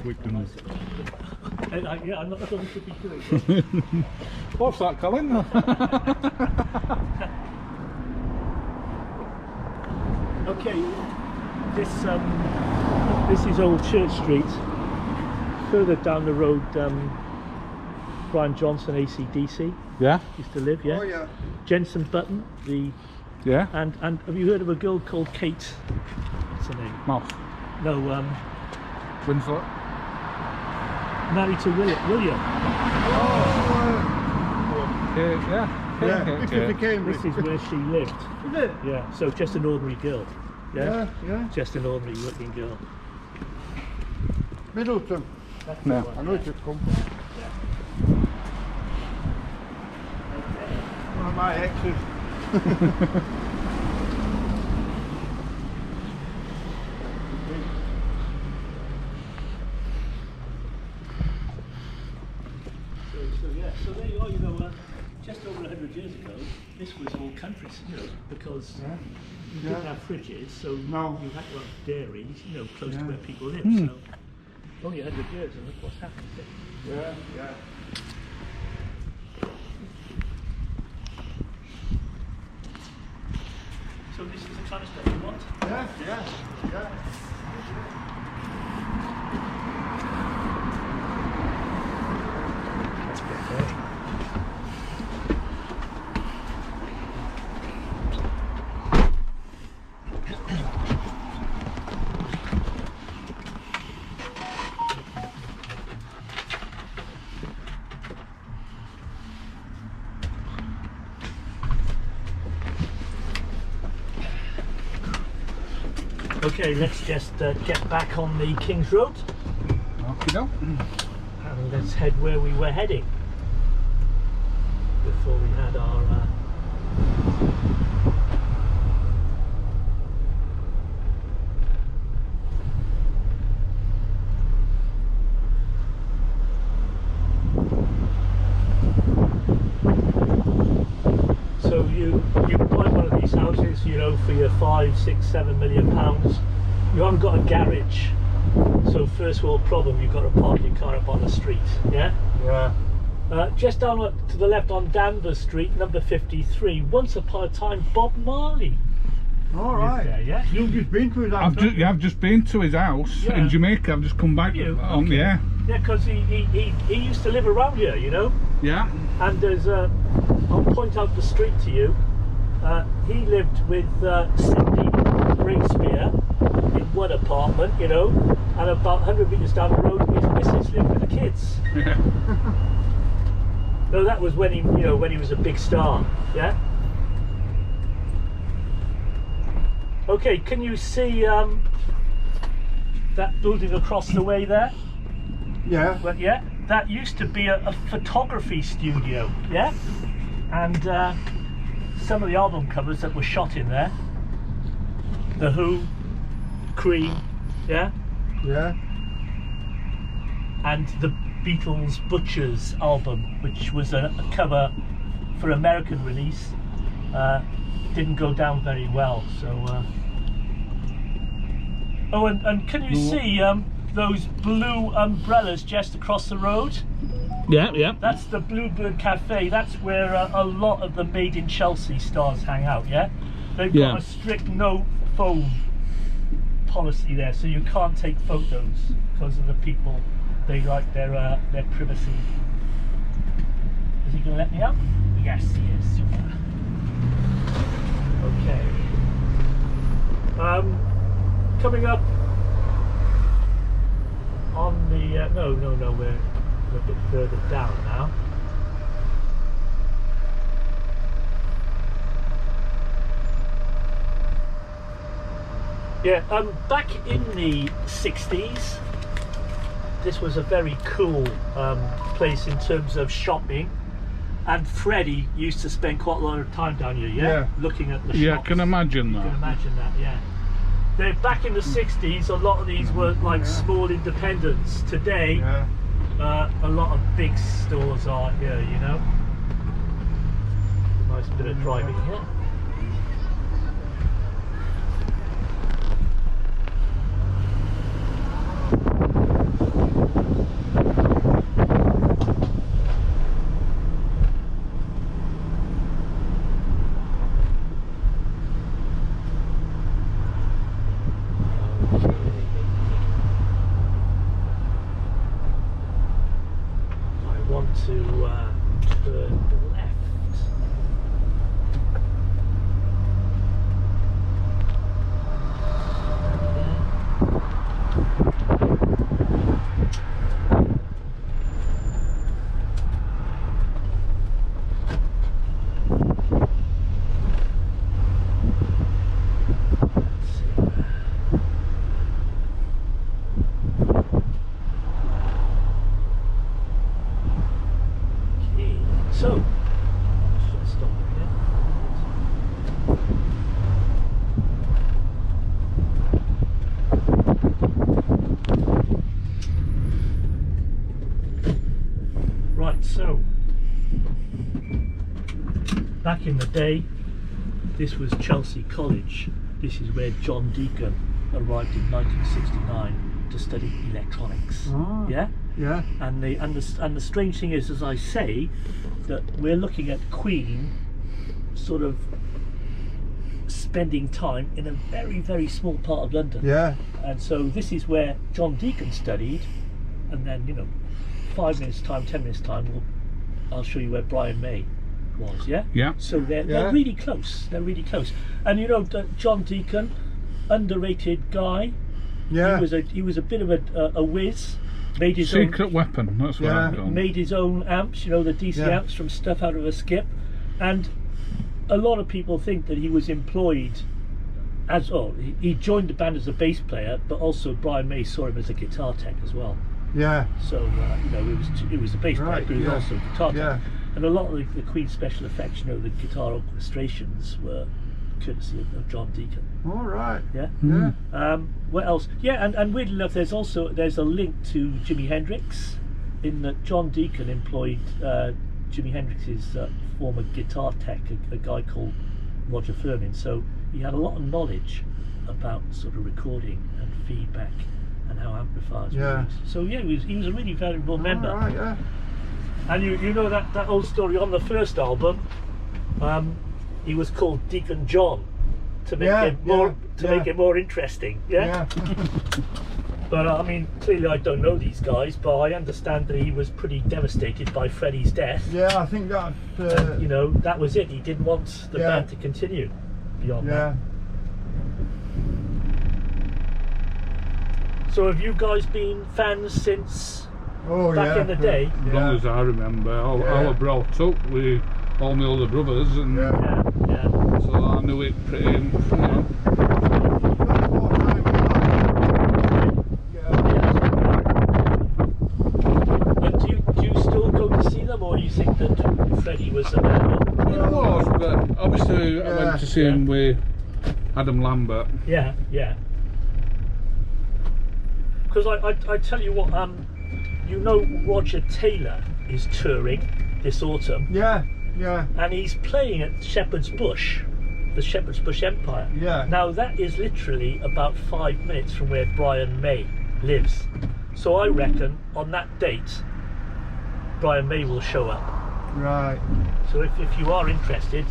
Wickens. Yeah, I'm not sure we should be doing. What's that, Colin? Okay, this is Old Church Street. Further down the road, Brian Johnson, AC/DC, Yeah. used to live. Yeah. Oh yeah. Jensen Button, Yeah. and have you heard of a girl called Kate? What's her name? Moss. No, Winslet. married to William. Yeah. Yeah. This is the Cambridge. This is where she lived. Is it? Yeah. So just an ordinary girl. Yeah. Yeah. Just an ordinary looking girl. Middleton. That's No. the I one. know it's a company. One of my exes. So there you are, you know, just over 100 years ago, this was all country, you know, because you didn't have fridges, so No. you had to have dairies, you know, close to Yeah. where people live, so only 100 years and look what's happened. Yeah, yeah. So this is the kind of stuff you want? Yeah, yeah, yeah. Okay, let's just get back on the King's Road Okay, no. and let's head where we were heading before we had our So you buy one of these houses, you know, for your 5, 6, 7 million pounds. You haven't got a garage, so first world problem. You've got to park your car up on the street. Yeah. Yeah. Just down to the left on Danvers Street, number 53. Once upon a time, Bob Marley. All right. there, yeah? You've just been to his house. I've just been to his house Yeah. in Jamaica. I've just come back. You? On, yeah. Yeah, because he used to live around here, you know. Yeah. And there's I'll point out the street to you. He lived with Cindy Breakspear in one apartment, you know, and about 100 metres down the road, his missus lived with the kids. Yeah. No, that was when he, you know, when he was a big star. Yeah. Okay, can you see that building across the way there? Yeah. Well, yeah, that used to be a photography studio, yeah? And some of the album covers that were shot in there, The Who, Cream, yeah? Yeah. And the Beatles Butchers album, which was a cover for American release, didn't go down very well, so... Oh, and can you see those blue umbrellas just across the road? Yeah. Yeah. That's the Bluebird Cafe. That's where a lot of the Made in Chelsea stars hang out, yeah? They've got Yeah. a strict no phone policy there, so you can't take photos because of the people. They like their privacy. Is he going to let me out? Yes, he is. Okay. Coming up on the no, we're a bit further down now. Yeah, back in the 60s, this was a very cool place in terms of shopping, and Freddie used to spend quite a lot of time down here, Yeah. looking at the Yeah. shops. Can imagine You can that. imagine that, yeah. Back in the 60s, a lot of these were like small independents. Today, Yeah. a lot of big stores are here, you know. Nice bit of driving here. to turn left. So, should I stop here? Right, so back in the day, this was Chelsea College. This is where John Deacon arrived in 1969 to study electronics. Ah. Yeah? Yeah. And the strange thing is, as I say, that we're looking at Queen sort of spending time in a very, very small part of London. Yeah. And so this is where John Deacon studied, and then, you know, 5 minutes time, 10 minutes time, I'll show you where Brian May was, yeah? Yeah. So they're Yeah. really close, they're really close. And you know, John Deacon, underrated guy, Yeah. he was a bit of a whiz. Made his Secret weapon, that's what Yeah. I've done. made his own amps, you know, the DC Yeah. amps from stuff out of a skip. And a lot of people think that he was employed as, he joined the band as a bass player, but also Brian May saw him as a guitar tech as well. Yeah. So, you know, it was a bass player, Right, but he was yeah. also a guitar tech. Yeah. And a lot of the Queen special effects, you know, the guitar orchestrations were courtesy of John Deacon. All right. Yeah. Yeah. What else? Yeah, and weirdly enough, there's a link to Jimi Hendrix, in that John Deacon employed Jimi Hendrix's former guitar tech, a guy called Roger Furman. So he had a lot of knowledge about sort of recording and feedback and how amplifiers were Yeah. used. So yeah, he was a really valuable member. All right. Yeah. And you know that old story on the first album, he was called Deacon John to make Yeah, it more yeah, make yeah. it more interesting. Yeah. But I mean, clearly I don't know these guys, but I understand that he was pretty devastated by Freddie's death. Yeah. I think that. You know, that was it. He didn't want the Yeah. band to continue beyond Yeah. that. So have you guys been fans since Oh back yeah. in the day? As long as I remember, I Yeah. was brought up with all my older brothers, and Yeah. Yeah, yeah. so I knew it pretty, you know. And do you still go to see them, or you think that Freddie was a man? It was, but obviously I went to see him with Adam Lambert. Yeah, yeah. Because I tell you what, you know, Roger Taylor is touring this autumn, Yeah. Yeah. and he's playing at Shepherd's Bush, the Shepherd's Bush Empire. Yeah. Now that is literally about 5 minutes from where Brian May lives. So I reckon on that date, Brian May will show up. Right. So if you are interested,